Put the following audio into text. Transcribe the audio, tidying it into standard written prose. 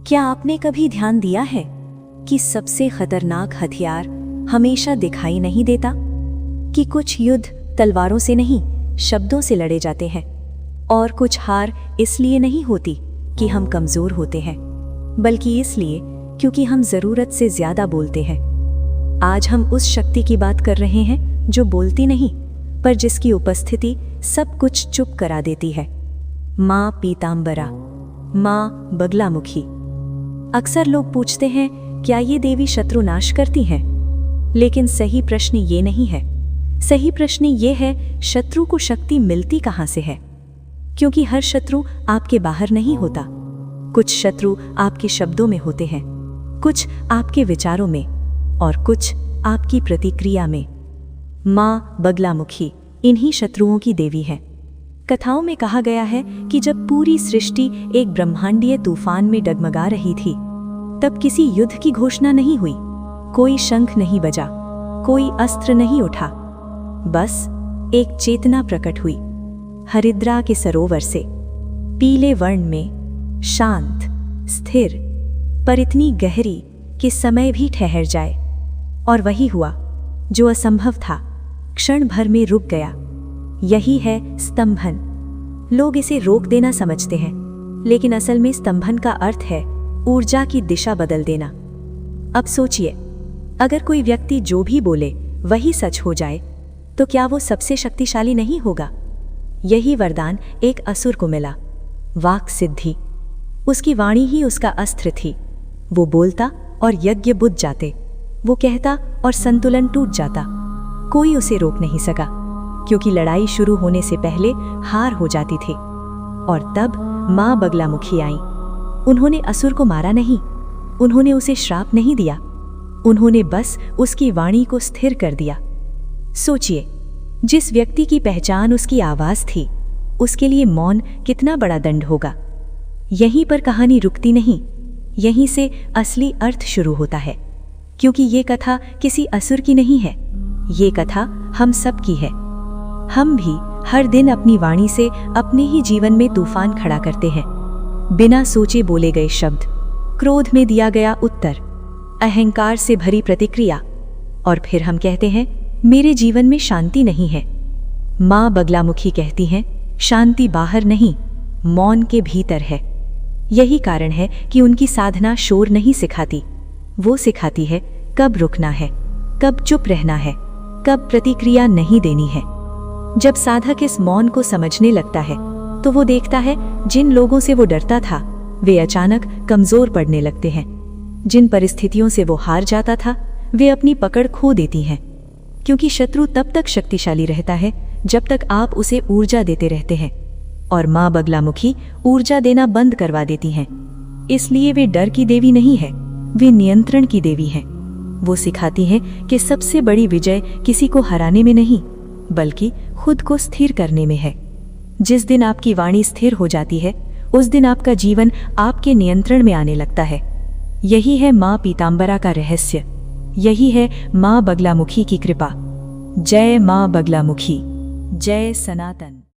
क्या आपने कभी ध्यान दिया है कि सबसे खतरनाक हथियार हमेशा दिखाई नहीं देता? कि कुछ युद्ध तलवारों से नहीं, शब्दों से लड़े जाते हैं। और कुछ हार इसलिए नहीं होती कि हम कमजोर होते हैं, बल्कि इसलिए क्योंकि हम जरूरत से ज्यादा बोलते हैं। आज हम उस शक्ति की बात कर रहे हैं जो बोलती नहीं, पर जिसकी उपस्थिति सब कुछ चुप करा देती है। माँ पीतांबरा, माँ बगलामुखी। अक्सर लोग पूछते हैं, क्या ये देवी शत्रु नाश करती हैं? लेकिन सही प्रश्न ये नहीं है। सही प्रश्न ये है, शत्रु को शक्ति मिलती कहाँ से है? क्योंकि हर शत्रु आपके बाहर नहीं होता। कुछ शत्रु आपके शब्दों में होते हैं, कुछ आपके विचारों में, और कुछ आपकी प्रतिक्रिया में। माँ बगलामुखी इन्हीं शत्रुओं की देवी है। कथाओं में कहा गया है कि जब पूरी सृष्टि एक ब्रह्मांडीय तूफान में डगमगा रही थी, तब किसी युद्ध की घोषणा नहीं हुई, कोई शंख नहीं बजा, कोई अस्त्र नहीं उठा। बस एक चेतना प्रकट हुई, हरिद्रा के सरोवर से, पीले वर्ण में, शांत, स्थिर, पर इतनी गहरी कि समय भी ठहर जाए। और वही हुआ जो असंभव था, क्षण भर में रुक गया। यही है स्तंभन। लोग इसे रोक देना समझते हैं, लेकिन असल में स्तंभन का अर्थ है ऊर्जा की दिशा बदल देना। अब सोचिए, अगर कोई व्यक्ति जो भी बोले वही सच हो जाए, तो क्या वो सबसे शक्तिशाली नहीं होगा? यही वरदान एक असुर को मिला, वाक सिद्धि। उसकी वाणी ही उसका अस्त्र थी। वो बोलता और यज्ञ बुझ जाते, वो कहता और संतुलन टूट जाता। कोई उसे रोक नहीं सका, क्योंकि लड़ाई शुरू होने से पहले हार हो जाती थी। और तब माँ बगलामुखी आई। उन्होंने असुर को मारा नहीं, उन्होंने उसे श्राप नहीं दिया, उन्होंने बस उसकी वाणी को स्थिर कर दिया। सोचिए, जिस व्यक्ति की पहचान उसकी आवाज थी, उसके लिए मौन कितना बड़ा दंड होगा। यहीं पर कहानी रुकती नहीं, यहीं से असली अर्थ शुरू होता है। क्योंकि ये कथा किसी असुर की नहीं है, ये कथा हम सब की है। हम भी हर दिन अपनी वाणी से अपने ही जीवन में तूफान खड़ा करते हैं। बिना सोचे बोले गए शब्द, क्रोध में दिया गया उत्तर, अहंकार से भरी प्रतिक्रिया, और फिर हम कहते हैं मेरे जीवन में शांति नहीं है। माँ बगलामुखी कहती हैं, शांति बाहर नहीं, मौन के भीतर है। यही कारण है कि उनकी साधना शोर नहीं सिखाती, वो सिखाती है कब रुकना है, कब चुप रहना है, कब प्रतिक्रिया नहीं देनी है। जब साधक इस मौन को समझने लगता है, तो वो देखता है जिन लोगों से वो डरता था, वे अचानक कमजोर पड़ने लगते हैं। जिन परिस्थितियों से वो हार जाता था, वे अपनी पकड़ खो देती हैं। क्योंकि शत्रु तब तक शक्तिशाली रहता है जब तक आप उसे ऊर्जा देते रहते हैं, और माँ बगलामुखी ऊर्जा देना बंद करवा देती हैं। इसलिए वे डर की देवी नहीं है, वे नियंत्रण की देवी हैं। वो सिखाती हैं कि सबसे बड़ी विजय किसी को हराने में नहीं, बल्कि खुद को स्थिर करने में है। जिस दिन आपकी वाणी स्थिर हो जाती है, उस दिन आपका जीवन आपके नियंत्रण में आने लगता है। यही है माँ पीतांबरा का रहस्य, यही है माँ बगलामुखी की कृपा। जय माँ बगलामुखी, जय सनातन।